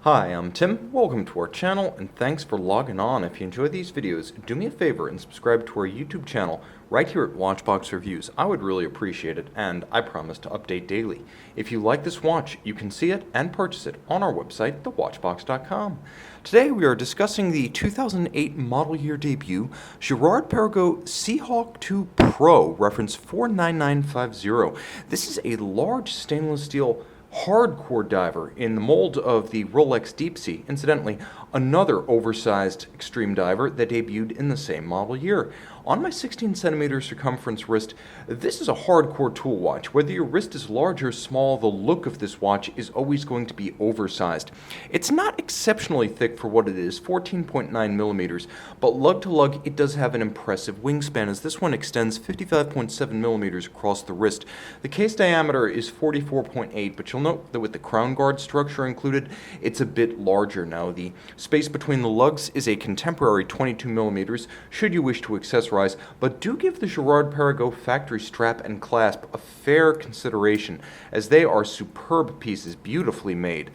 Hi, I'm Tim. Welcome to our channel and thanks for logging on. If you enjoy these videos, do me a favor and subscribe to our YouTube channel right here at Watchbox Reviews. I would really appreciate it, and I promise to update daily. If you like this watch, you can see it and purchase it on our website, thewatchbox.com. Today we are discussing the 2008 model year debut Girard-Perregaux Sea Hawk Pro, reference 49950. This is a large stainless steel hardcore diver in the mold of the Rolex Deep Sea, incidentally, another oversized extreme diver that debuted in the same model year. On my 16 centimeter circumference wrist, this is a hardcore tool watch. Whether your wrist is large or small, the look of this watch is always going to be oversized. It's not exceptionally thick for what it is, 14.9 millimeters, but lug to lug, it does have an impressive wingspan, as this one extends 55.7 millimeters across the wrist. The case diameter is 44.8, but you'll note that with the crown guard structure included, it's a bit larger now. The space between the lugs is a contemporary 22 millimeters, should you wish to accessorize, but do give the Girard-Perregaux factory strap and clasp a fair consideration, as they are superb pieces, beautifully made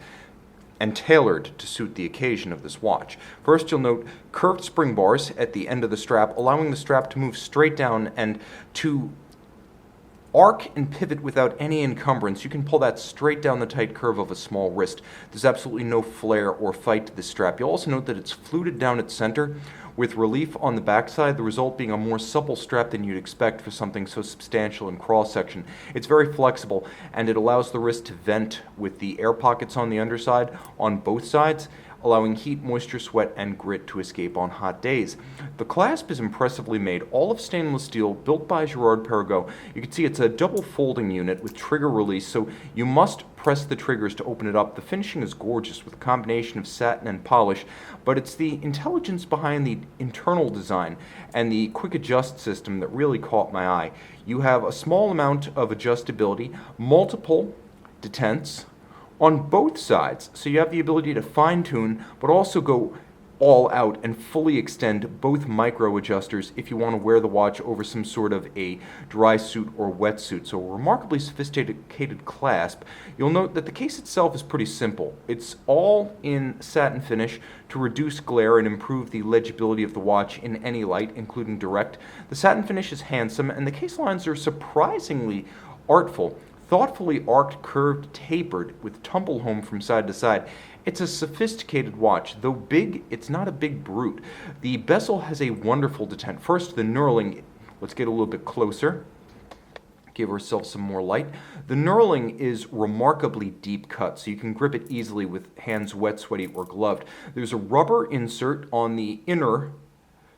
and tailored to suit the occasion of this watch. First, you'll note curved spring bars at the end of the strap, allowing the strap to move straight down and to arc and pivot without any encumbrance. You can pull that straight down the tight curve of a small wrist. There's absolutely no flare or fight to this strap. You'll also note that it's fluted down its center with relief on the backside, the result being a more supple strap than you'd expect for something so substantial in cross-section. It's very flexible, and it allows the wrist to vent with the air pockets on the underside on both sides, allowing heat, moisture, sweat, and grit to escape on hot days. The clasp is impressively made, all of stainless steel, built by Girard-Perregaux. You can see it's a double folding unit with trigger release, so you must press the triggers to open it up. The finishing is gorgeous with a combination of satin and polish, but it's the intelligence behind the internal design and the quick adjust system that really caught my eye. You have a small amount of adjustability, multiple detents on both sides, so you have the ability to fine-tune, but also go all out and fully extend both micro adjusters if you want to wear the watch over some sort of a dry suit or wetsuit. So a remarkably sophisticated clasp. You'll note that the case itself is pretty simple. It's all in satin finish to reduce glare and improve the legibility of the watch in any light, including direct. The satin finish is handsome, and the case lines are surprisingly artful. Thoughtfully arced, curved, tapered, with tumble home from side to side. It's a sophisticated watch. Though big, it's not a big brute. The bezel has a wonderful detent. First, the knurling. Let's get a little bit closer. Give ourselves some more light. The knurling is remarkably deep cut, so you can grip it easily with hands wet, sweaty, or gloved. There's a rubber insert on the inner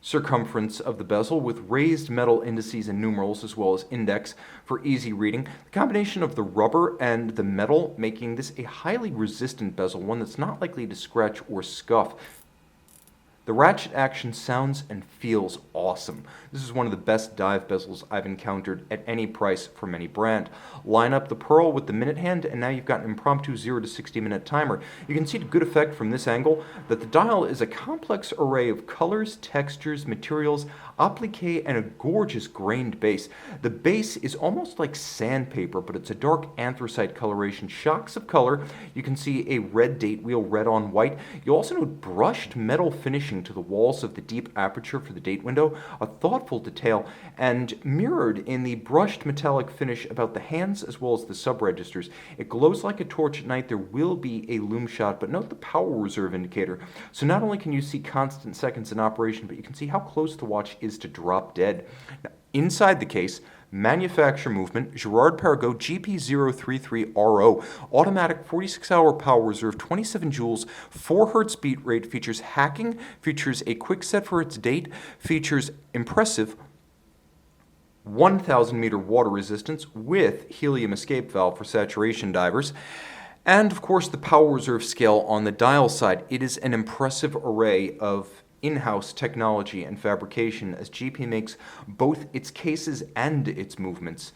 circumference of the bezel with raised metal indices and numerals, as well as index for easy reading. The combination of the rubber and the metal making this a highly resistant bezel, one that's not likely to scratch or scuff. The ratchet action sounds and feels awesome. This is one of the best dive bezels I've encountered at any price from any brand. Line up the pearl with the minute hand, and now you've got an impromptu 0 to 60 minute timer. You can see to good effect from this angle that the dial is a complex array of colors, textures, materials, applique, and a gorgeous grained base. The base is almost like sandpaper, but it's a dark anthracite coloration. Shocks of color. You can see a red date wheel, red on white. You also note brushed metal finishing to the walls of the deep aperture for the date window, a thoughtful detail, and mirrored in the brushed metallic finish about the hands as well as the sub-registers. It glows like a torch at night. There will be a lume shot, but note the power reserve indicator. So not only can you see constant seconds in operation, but you can see how close the watch is to drop dead. Now, inside the case, manufacturer movement, Girard-Perregaux GP033RO, automatic 46-hour power reserve, 27 joules, 4 Hz beat rate, features hacking, features a quick set for its date, features impressive 1,000 meter water resistance with helium escape valve for saturation divers. And of course the power reserve scale on the dial side. It is an impressive array of in-house technology and fabrication as GP makes both its cases and its movements.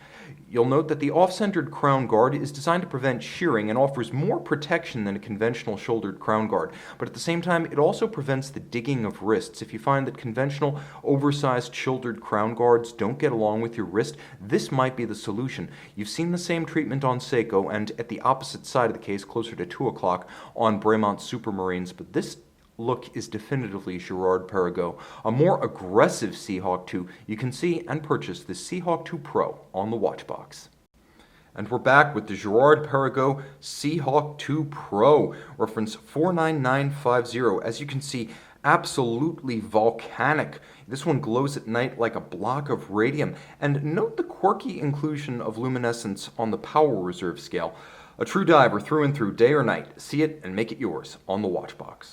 You'll note that the off-centered crown guard is designed to prevent shearing and offers more protection than a conventional shouldered crown guard, but at the same time it also prevents the digging of wrists. If you find that conventional oversized shouldered crown guards don't get along with your wrist, this might be the solution. You've seen the same treatment on Seiko and at the opposite side of the case, closer to 2 o'clock, on Bremont Supermarines, but this look is definitively Girard-Perregaux. A more aggressive Sea Hawk 2, you can see and purchase the Sea Hawk 2 Pro on the watch box. And we're back with the Girard-Perregaux Sea Hawk 2 Pro, reference 49950. As you can see, absolutely volcanic. This one glows at night like a block of radium. And note the quirky inclusion of luminescence on the power reserve scale. A true diver through and through, day or night. See it and make it yours on the watch box.